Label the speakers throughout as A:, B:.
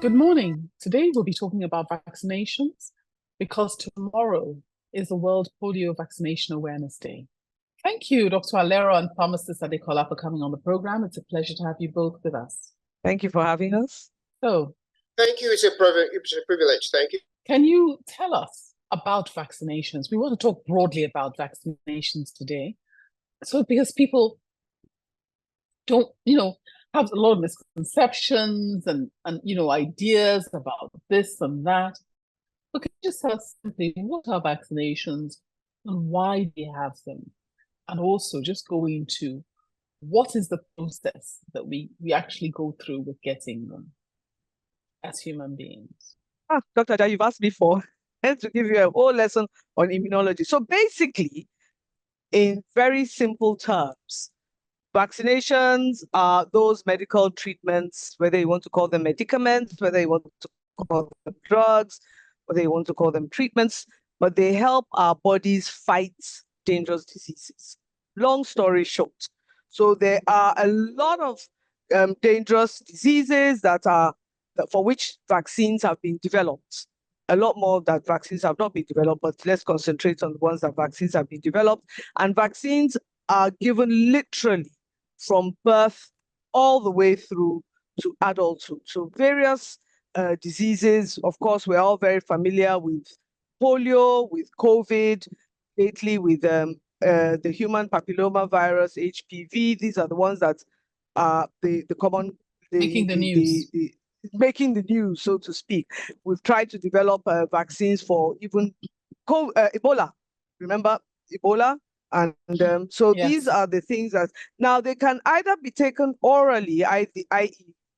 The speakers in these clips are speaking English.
A: Good morning. Today we'll be talking about vaccinations because tomorrow is the World Polio Vaccination Awareness Day. Thank you, Dr. Alero and pharmacist Adekola, for coming on the program. It's a pleasure to have you both with us.
B: Thank you for having us.
A: So,
C: thank you. It's a privilege. Thank you.
A: Can you tell us about vaccinations? We want to talk broadly about vaccinations today. So, because people don't, have a lot of misconceptions and ideas about this and that. But can you just tell us simply what are vaccinations and why do you have them? And also just go into what is the process that we actually go through with getting them as human beings?
B: Dr. Aja, you've asked me to give you a whole lesson on immunology. So basically, in very simple terms, vaccinations are those medical treatments, whether you want to call them medicaments, whether you want to call them drugs, whether you want to call them treatments, but they help our bodies fight dangerous diseases. Long story short. So there are a lot of dangerous diseases for which vaccines have been developed. A lot more that vaccines have not been developed, but let's concentrate on the ones that vaccines have been developed. And vaccines are given literally from birth all the way through to adulthood. So various diseases, of course, we're all very familiar with polio, with COVID, lately with the human papilloma virus, HPV. These are the ones that are the common...
A: Making the news.
B: Making the news, so to speak. We've tried to develop vaccines for even Ebola. Remember Ebola? And so yes. These are the things that now they can either be taken orally, i.e.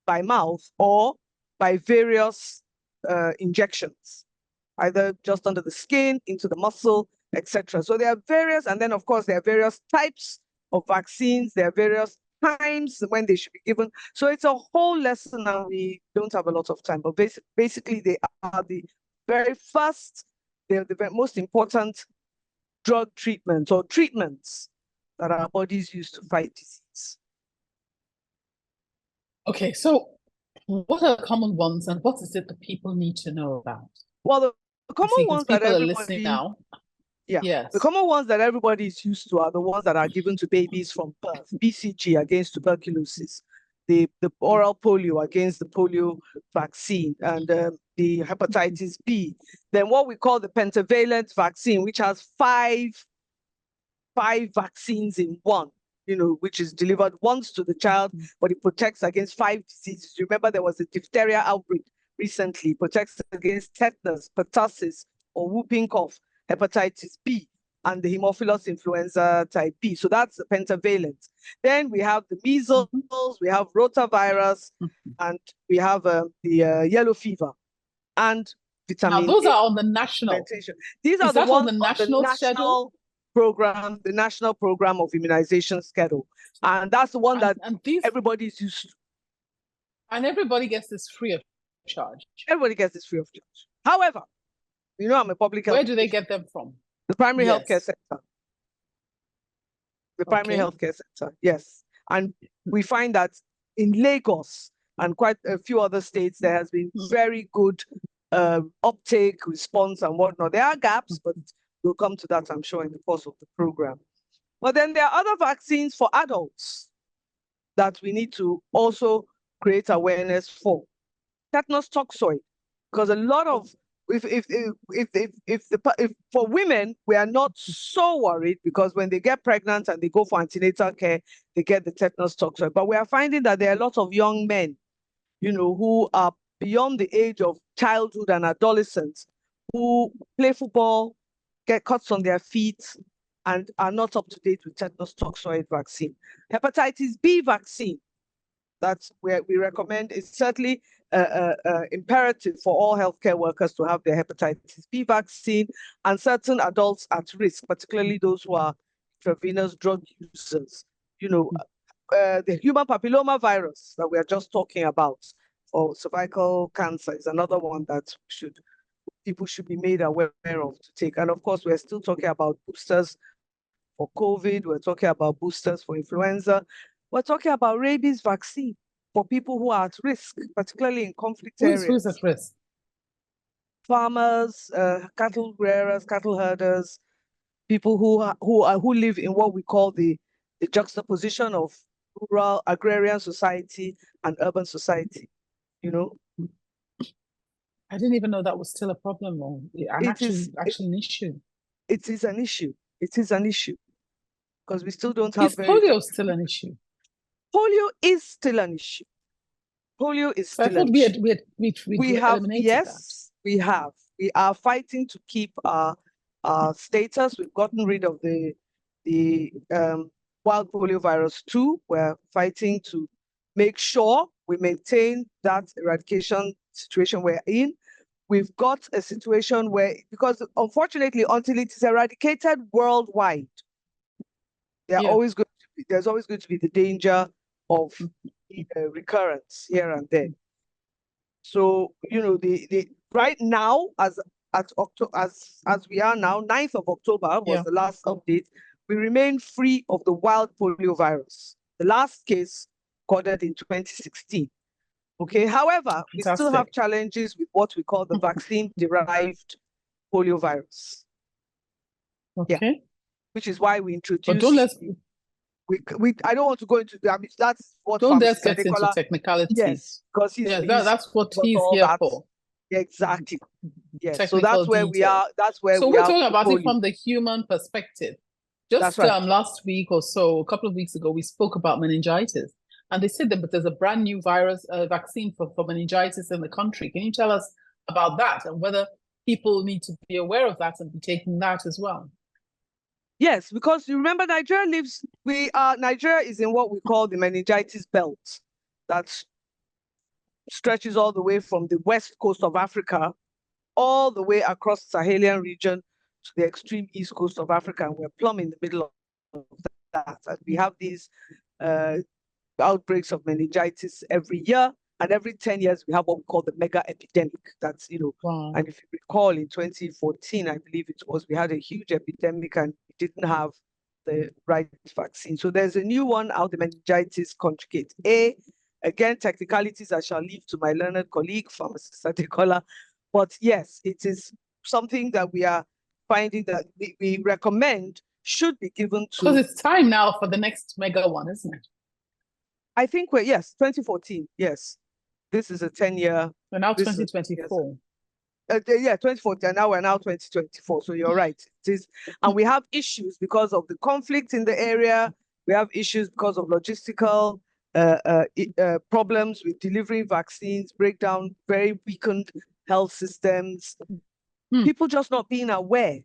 B: by mouth, or by various injections, either just under the skin, into the muscle, etc. So there are various, and then of course there are various types of vaccines. There are various times when they should be given. So it's a whole lesson, and we don't have a lot of time. But basically, they are the very first, they're the most important drug treatments or treatments that our bodies use to fight disease.
A: Okay, so what are the common ones, and what is it that people need to know about?
B: Well, the common ones that everybody...
A: are listening now.
B: Yeah.
A: Yes.
B: The common ones that everybody is used to are the ones that are given to babies from birth. BCG against tuberculosis, the oral polio against the polio vaccine, and the hepatitis B. Then what we call the pentavalent vaccine, which has five vaccines in one, which is delivered once to the child, but it protects against 5 diseases. Remember, there was a diphtheria outbreak recently, protects against tetanus, pertussis, or whooping cough, hepatitis B, and the Haemophilus influenza type B. So that's the pentavalent. Then we have the measles, we have rotavirus, and we have the yellow fever, and vitamin
A: Now, those
B: A.
A: are on the national.
B: These are the ones
A: on the national schedule?
B: Program, the National Program of Immunization Schedule. And that's the one that everybody is used to.
A: And everybody gets this free of charge.
B: Everybody gets this free of charge. However, I'm a public health...
A: Where do they get them from?
B: The primary healthcare sector. The primary healthcare sector, yes. And we find that in Lagos and quite a few other states, there has been very good uptake, response, and whatnot. There are gaps, but we'll come to that, I'm sure, in the course of the program. But then there are other vaccines for adults that we need to also create awareness for. Tetanus toxoid, because a lot of if for women, we are not so worried because when they get pregnant and they go for antenatal care, they get the tetanus toxoid. But we are finding that there are a lot of young men, who are beyond the age of childhood and adolescence, who play football, get cuts on their feet, and are not up to date with tetanus toxoid vaccine. Hepatitis B vaccine, that's where we recommend, is certainly imperative for all healthcare workers to have their hepatitis B vaccine, and certain adults at risk, particularly those who are intravenous drug users. The human papilloma virus that we are just talking about, or cervical cancer, is another one that people should be made aware of to take. And of course, we're still talking about boosters for COVID. We're talking about boosters for influenza. We're talking about rabies vaccine. for people who are at risk, particularly in conflict
A: Who
B: areas.
A: is at risk?
B: Farmers, cattle rearers, cattle herders, people who live in what we call the juxtaposition of rural agrarian society and urban society. You know,
A: I didn't even know that was still a problem, or actually an issue.
B: It is an issue. It is an issue because we still don't have
A: Is polio still an issue?
B: Polio is still an issue. Polio is
A: So I
B: still
A: thought
B: an
A: we
B: issue. We have,
A: eliminated
B: yes, we have. We are fighting to keep our status. We've gotten rid of the wild polio virus 2. We're fighting to make sure we maintain that eradication situation we're in. We've got a situation where, because unfortunately, until it is eradicated worldwide, there's always going to be the danger of recurrence here and there. So, you know, the right now, as we are now, 9th of October was the last update. We remain free of the wild polio virus. The last case recorded in 2016. Okay. However, we still have challenges with what we call the vaccine-derived polio virus.
A: Okay.
B: Yeah. Which is why we introduced.
A: But don't let's.
B: I don't want to go into. I mean, that's what.
A: Don't let's get into technicalities.
B: Yes, because
A: that's what he's here for.
B: Exactly. Yes. So that's where we are. That's where.
A: So we're talking about it from the human perspective. Just last week or so, a couple of weeks ago, we spoke about meningitis, and they said that there's a brand new virus vaccine for meningitis in the country. Can you tell us about that and whether people need to be aware of that and be taking that as well?
B: Yes, because you remember Nigeria is in what we call the meningitis belt that stretches all the way from the west coast of Africa, all the way across the Sahelian region to the extreme east coast of Africa. And we're plumb in the middle of that. And we have these outbreaks of meningitis every year. And every 10 years, we have what we call the mega epidemic. That's, you know, and if you recall, in 2014, I believe it was, we had a huge epidemic and we didn't have the right vaccine. So there's a new one out, the meningitis conjugate A. Again, technicalities I shall leave to my learned colleague, pharmacist Adekola. But yes, it is something that we are finding that we recommend should be given to.
A: Because it's time now for the next mega one, isn't it?
B: I think 2014, yes. This is a 10-year.
A: We're now 2024.
B: Yes. 2014, and now we're now 2024. So you're right. It is, and we have issues because of the conflict in the area. We have issues because of logistical problems with delivering vaccines, breakdown, very weakened health systems. People just not being aware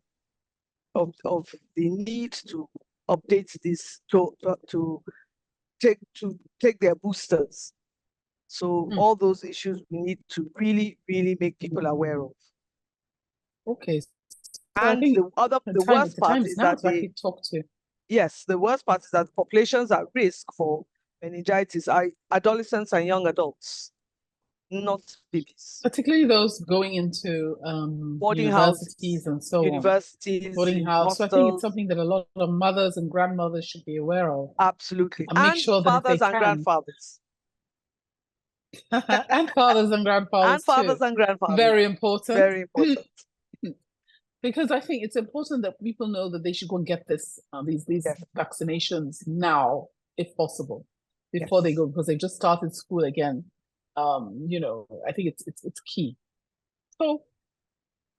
B: of the need to update this to take their boosters. So all those issues we need to really, really make people aware of.
A: Okay. So
B: and the worst part is that the worst part is that populations at risk for meningitis are adolescents and young adults, not babies.
A: Particularly those going into
B: boarding
A: universities and so
B: on.
A: Boarding house. So I think it's something that a lot of mothers and grandmothers should be aware of.
B: Absolutely.
A: And make sure that
B: fathers and grandfathers.
A: and fathers and grandfathers.
B: And fathers and grandfathers.
A: Very important.
B: Very important.
A: Because I think it's important that people know that they should go and get these vaccinations now, if possible, before they go, because they've just started school again. You know, I think it's key. So,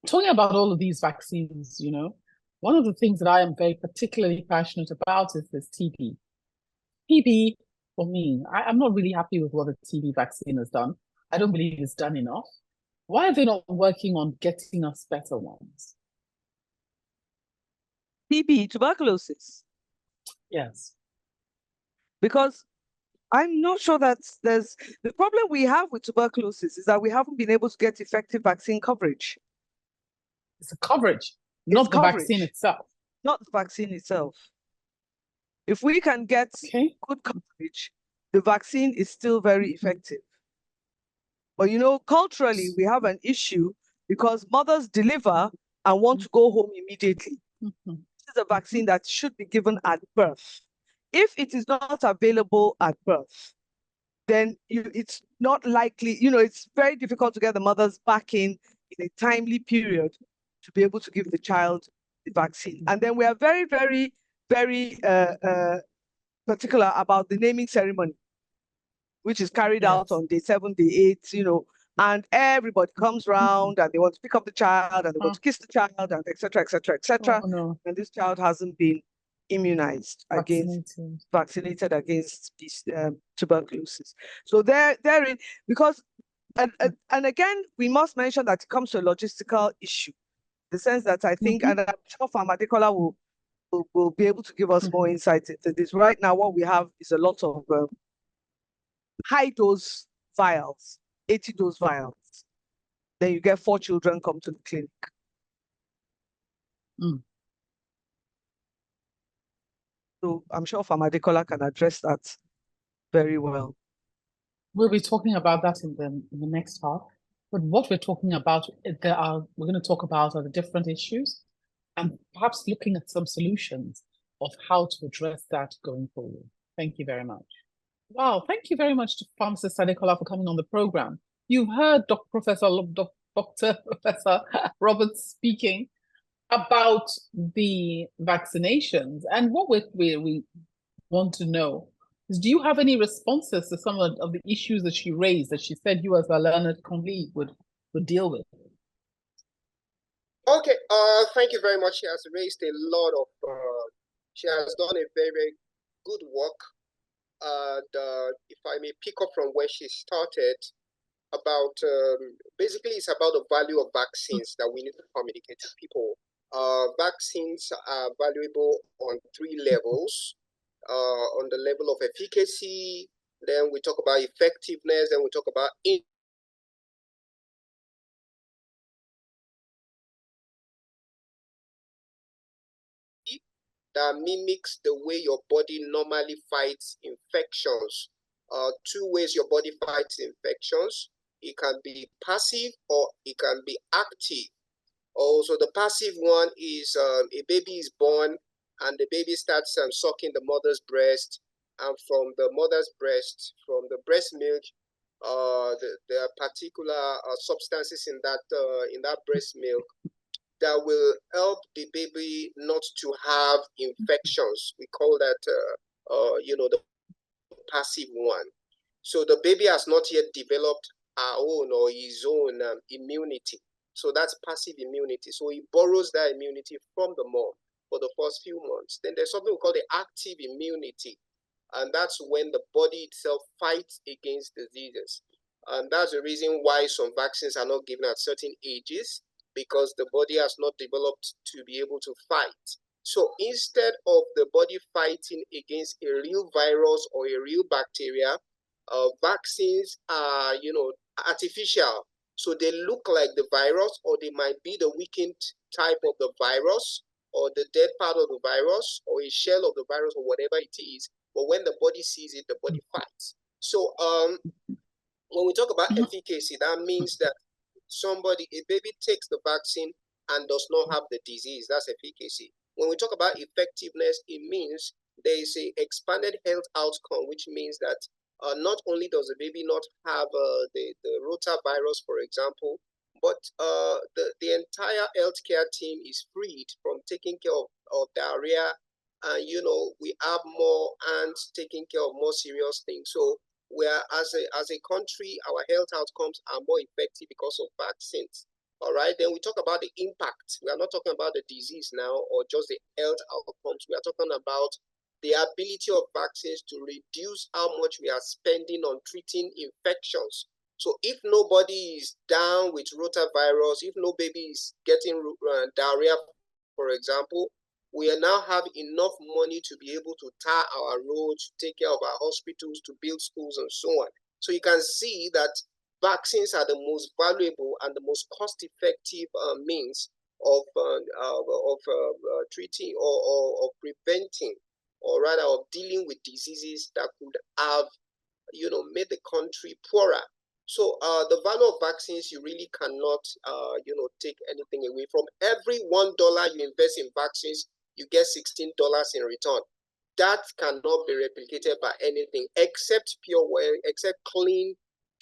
A: talking about all of these vaccines, you know, one of the things that I am very particularly passionate about is this TB. TB, for me, I'm not really happy with what the TB vaccine has done. I don't believe it's done enough. Why are they not working on getting us better ones?
B: TB, tuberculosis.
A: Yes.
B: Because I'm not sure that there's the problem we have with tuberculosis is that we haven't been able to get effective vaccine coverage.
A: It's the coverage, not the vaccine itself.
B: Not the vaccine itself. If we can get good coverage, the vaccine is still very effective. But you know, culturally, we have an issue because mothers deliver and want to go home immediately. This is a vaccine that should be given at birth. If it is not available at birth, then it's not likely, it's very difficult to get the mothers back in a timely period to be able to give the child the vaccine. And then we are very, very, very particular about the naming ceremony, which is carried out on day 7, day 8, and everybody comes round and they want to pick up the child and they want to kiss the child and et cetera, et cetera, et cetera.
A: Oh, no.
B: And this child hasn't been immunized vaccinated against this tuberculosis. So therein, because, and again, we must mention that it comes to a logistical issue, the sense that I think, and I'm sure Pharm Adekola will be able to give us more insight into this. Right now, what we have is a lot of high dose vials, 80 dose vials. Then you get 4 children come to the clinic. So I'm sure Pharm Adekola can address that very well.
A: We'll be talking about that in the next half. But what we're talking about, we're going to talk about are the different issues and perhaps looking at some solutions of how to address that going forward. Thank you very much. Wow, thank you very much to Pharmacist Adekola for coming on the program. You've heard Dr. Professor Roberts speaking about the vaccinations, and what we want to know is, do you have any responses to some of the issues that she raised, that she said you as a learned colleague would deal with?
C: Okay, thank you very much. She has raised a lot of, she has done a very, very good work. If I may pick up from where she started, about, basically it's about the value of vaccines that we need to communicate to people. Vaccines are valuable on 3 levels. On the level of efficacy, then we talk about effectiveness, then we talk about that mimics the way your body normally fights infections. 2 ways your body fights infections. It can be passive or it can be active. Also, the passive one is a baby is born and the baby starts sucking the mother's breast, and from the mother's breast, from the breast milk, there are particular substances in that breast milk that will help the baby not to have infections. We call that, the passive one. So the baby has not yet developed our own or his own immunity. So that's passive immunity. So he borrows that immunity from the mom for the first few months. Then there's something we call the active immunity. And that's when the body itself fights against diseases. And that's the reason why some vaccines are not given at certain ages, because the body has not developed to be able to fight. So instead of the body fighting against a real virus or a real bacteria, vaccines are, artificial. So they look like the virus, or they might be the weakened type of the virus, or the dead part of the virus, or a shell of the virus, or whatever it is. But when the body sees it, the body fights. So when we talk about efficacy, that means that a baby takes the vaccine and does not have the disease. That's efficacy. When we talk about effectiveness, it means there is an expanded health outcome, which means that not only does the baby not have the rotavirus, for example, but the entire healthcare team is freed from taking care of diarrhea. And, we have more hands taking care of more serious things. So where as a country, our health outcomes are more effective because of vaccines. All right, then we talk about the impact. We are not talking about the disease now or just the health outcomes. We are talking about the ability of vaccines to reduce how much we are spending on treating infections. So if nobody is down with rotavirus, if no baby is getting diarrhea, for example, we now have enough money to be able to tar our roads, to take care of our hospitals, to build schools and so on. So you can see that vaccines are the most valuable and the most cost-effective means of treating or preventing, or rather of dealing with diseases that could have, made the country poorer. So the value of vaccines, you really cannot, take anything away from. Every $1 you invest in vaccines, you get $16 in return. that cannot be replicated by anything except pure water, except clean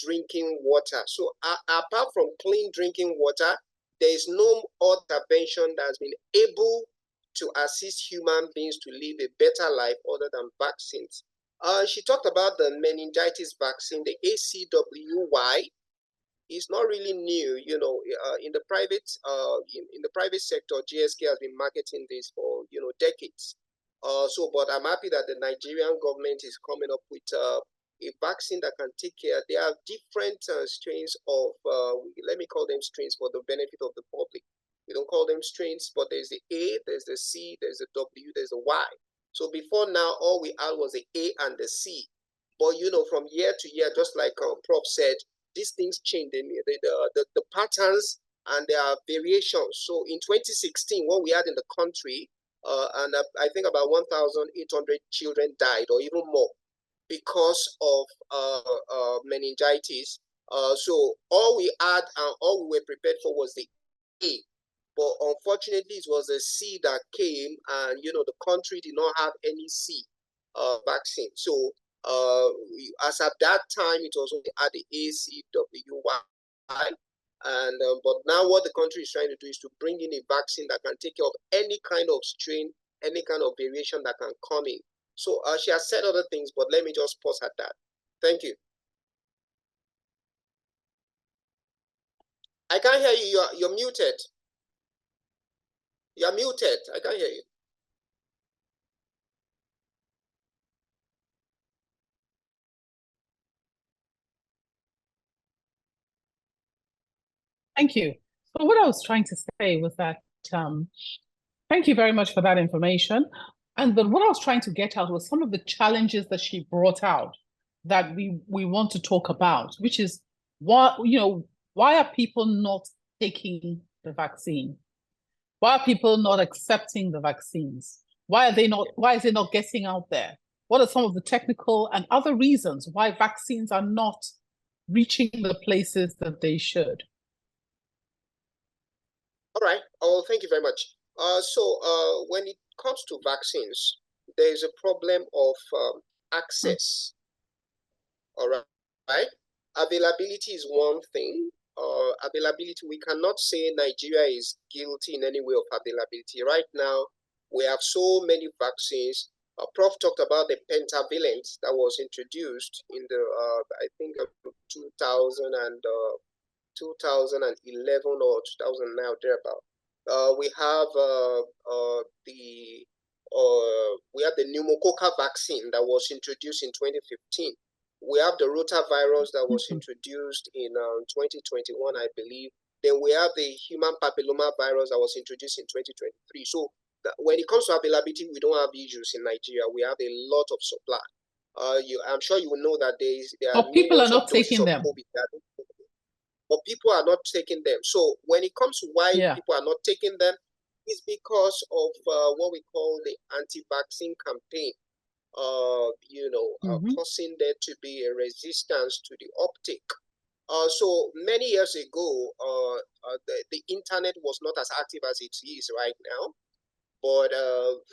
C: drinking water. So apart from clean drinking water, there is no other intervention that has been able to assist human beings to live a better life other than vaccines. She talked about the meningitis vaccine, the ACWY. It's not really new, you know. In the private sector, GSK has been marketing this for decades. But I'm happy that the Nigerian government is coming up with a vaccine that can take care. There are different strains of, let me call them strains for the benefit of the public. We don't call them strains, but there's the A, there's the C, there's the W, there's the Y. So before now, all we had was the A and the C. But from year to year, just like Prof said, these things change. The patterns and there are variations. So in 2016, what we had in the country, and I think about 1,800 children died or even more because of meningitis. So all we had and all we were prepared for was the A. But unfortunately, it was a C that came, and the country did not have any C vaccine. So as at that time, it was only at the ACWY. And but now what the country is trying to do is to bring in a vaccine that can take care of any kind of strain, any kind of variation that can come in. So she has said other things, but let me just pause at that. Thank you. I can't hear you. You're muted. You're muted. I can't hear you.
A: Thank you. So what I was trying to say was that, thank you very much for that information. But what I was trying to get out was some of the challenges that she brought out that we want to talk about, which is why are people not taking the vaccine? Why are people not accepting the vaccines? Why is it not getting out there? What are some of the technical and other reasons why vaccines are not reaching the places that they should?
C: All right. Oh, thank you very much. When it comes to vaccines, there is a problem of access. All right. Availability is one thing. Availability, we cannot say Nigeria is guilty in any way of availability. Right now, we have so many vaccines. Prof talked about the pentavalent that was introduced in the, I think, 2011 or 2009 thereabout. We have the pneumococcal vaccine that was introduced in 2015. We have the rotavirus that was introduced in 2021, I believe. Then we have the human papilloma virus that was introduced in 2023. So when it comes to availability, we don't have issues in Nigeria. We have a lot of supply. I'm sure you will know that there are
A: people are not taking them.
C: But people are not taking them. So when it comes to why people are not taking them, it's because of what we call the anti-vaccine campaign. Causing there to be a resistance to the uptake. So many years ago, the internet was not as active as it is right now. But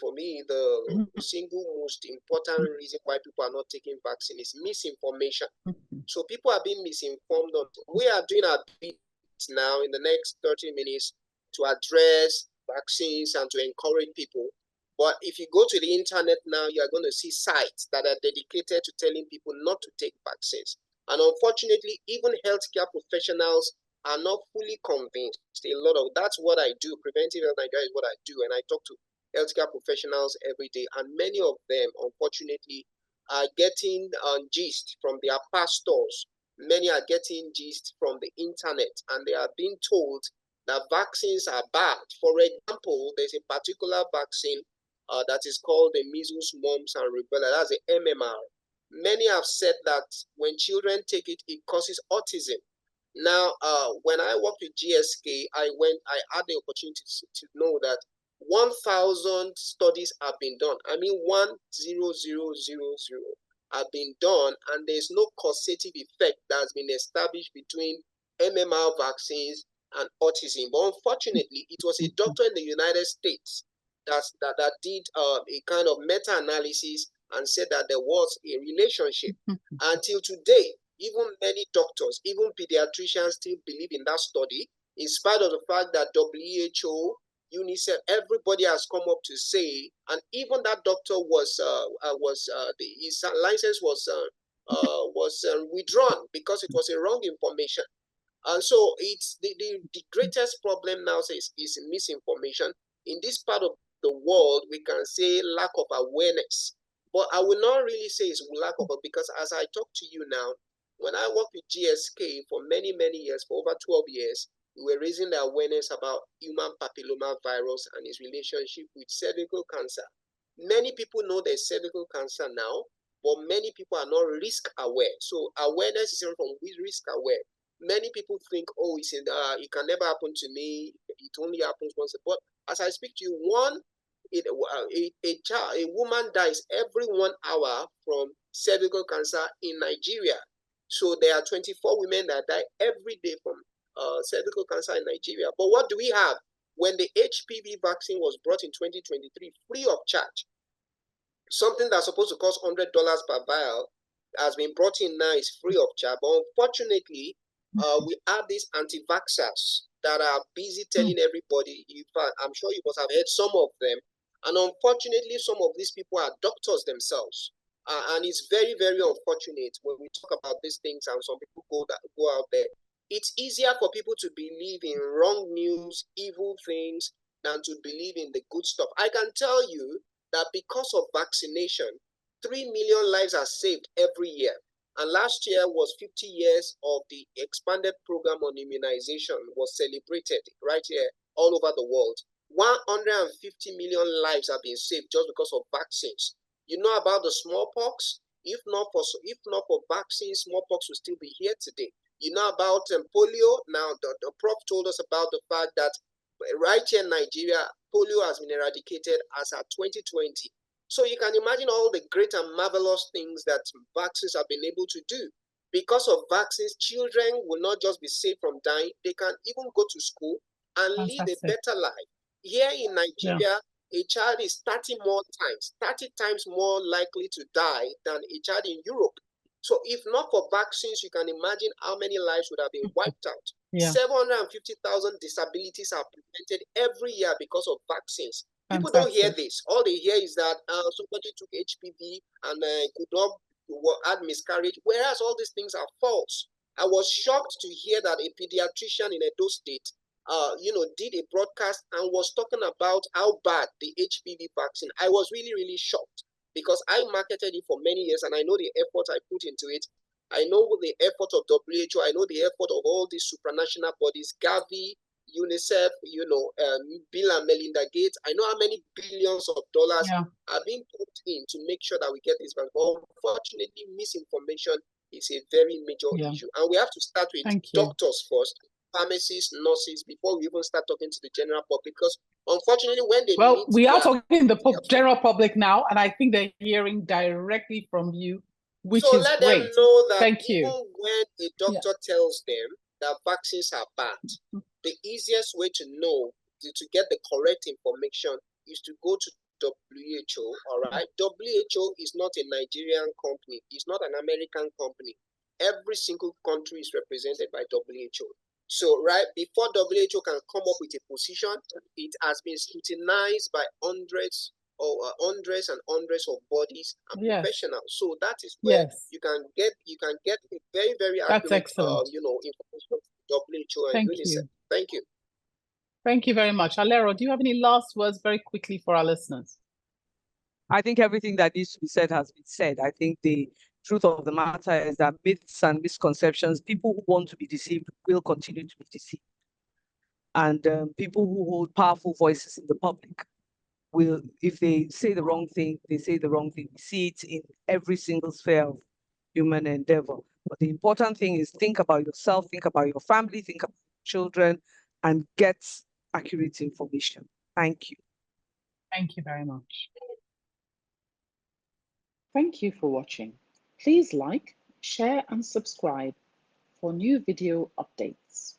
C: for me, the single most important reason why people are not taking vaccine is misinformation. So people are being misinformed. We are doing our bit now in the next 30 minutes to address vaccines and to encourage people. But if you go to the internet now, you are going to see sites that are dedicated to telling people not to take vaccines. And unfortunately, even healthcare professionals are not fully convinced. That's what I do. Preventive Health Nigeria is what I do. And I talk to healthcare professionals every day. And many of them, unfortunately, are getting gist from their pastors. Many are getting gist from the internet. And they are being told that vaccines are bad. For example, there's a particular vaccine that is called the measles, mumps, and rubella. That's the MMR. Many have said that when children take it, it causes autism. Now, when I worked with GSK, I had the opportunity to know that 1,000 studies have been done. I mean, 1,000 have been done, and there's no causative effect that has been established between MMR vaccines and autism. But unfortunately, it was a doctor in the United States that did a kind of meta-analysis and said that there was a relationship. Until today, even many doctors, even pediatricians still believe in that study, in spite of the fact that WHO, UNICEF, everybody has come up to say, and even that doctor his license was withdrawn because it was a wrong information. And so it's the greatest problem now is misinformation. In this part of the world, we can say lack of awareness. But I will not really say it's lack of it, because as I talk to you now, when I worked with GSK for many, many years, for over 12 years, we were raising the awareness about human papilloma virus and its relationship with cervical cancer. Many people know there's cervical cancer now, but many people are not risk aware. So awareness is from risk aware. Many people think, oh, it can never happen to me. It only happens once. But as I speak to you, a woman dies every 1 hour from cervical cancer in Nigeria. So there are 24 women that die every day from cervical cancer in Nigeria. But what do we have? When the HPV vaccine was brought in 2023, free of charge, something that's supposed to cost $100 per vial has been brought in now is free of charge. But unfortunately, we have these anti-vaxxers that are busy telling everybody. In fact, I'm sure you must have heard some of them. And unfortunately, some of these people are doctors themselves. And it's very, very unfortunate when we talk about these things and some people go out there. It's easier for people to believe in wrong news, evil things, than to believe in the good stuff. I can tell you that because of vaccination, 3 million lives are saved every year. And last year was 50 years of the expanded program on immunization was celebrated right here all over the world. 150 million lives have been saved just because of vaccines. You know about the smallpox? If not for vaccines, smallpox will still be here today. You know about polio? Now, the prof told us about the fact that right here in Nigeria, polio has been eradicated as at 2020. So you can imagine all the great and marvelous things that vaccines have been able to do. Because of vaccines, children will not just be saved from dying, they can even go to school and live a better life. Here in Nigeria, a child is 30 times more likely to die than a child in Europe. So if not for vaccines, you can imagine how many lives would have been wiped out. 750,000 disabilities are prevented every year because of vaccines. People don't hear this. All they hear is that somebody took HPV and could not had miscarriage, whereas all these things are false. I was shocked to hear that a pediatrician in Edo State, did a broadcast and was talking about how bad the HPV vaccine. I was really, really shocked because I marketed it for many years and I know the effort I put into it. I know the effort of WHO. I know the effort of all these supranational bodies, Gavi, UNICEF, Bill and Melinda Gates. I know how many billions of dollars are being put in to make sure that we get this vaccine. But unfortunately, misinformation is a very major issue. And we have to start with doctors first, pharmacists, nurses, before we even start talking to the general public. Because unfortunately, when they
A: we are talking to the general public now, and I think they're hearing directly from you, which is great.
C: So let them know that
A: Thank
C: even
A: you.
C: when a doctor tells them that vaccines are bad, the easiest way to know, to get the correct information, is to go to WHO, all right? WHO is not a Nigerian company. It's not an American company. Every single country is represented by WHO. So, right, before WHO can come up with a position, it has been scrutinized by hundreds and hundreds of bodies and professionals. So that is where you can get a very, very accurate information from WHO and UNICEF. Thank you.
A: Thank you very much. Alero, do you have any last words very quickly for our listeners?
B: I think everything that needs to be said has been said. I think the truth of the matter is that myths and misconceptions, people who want to be deceived will continue to be deceived. And people who hold powerful voices in the public will, if they say the wrong thing, they say the wrong thing. We see it in every single sphere of human endeavor. But the important thing is think about yourself, think about your family, think about children, and get accurate information. Thank you.
A: Thank you very much. Thank you for watching. Please like, share, and subscribe for new video updates.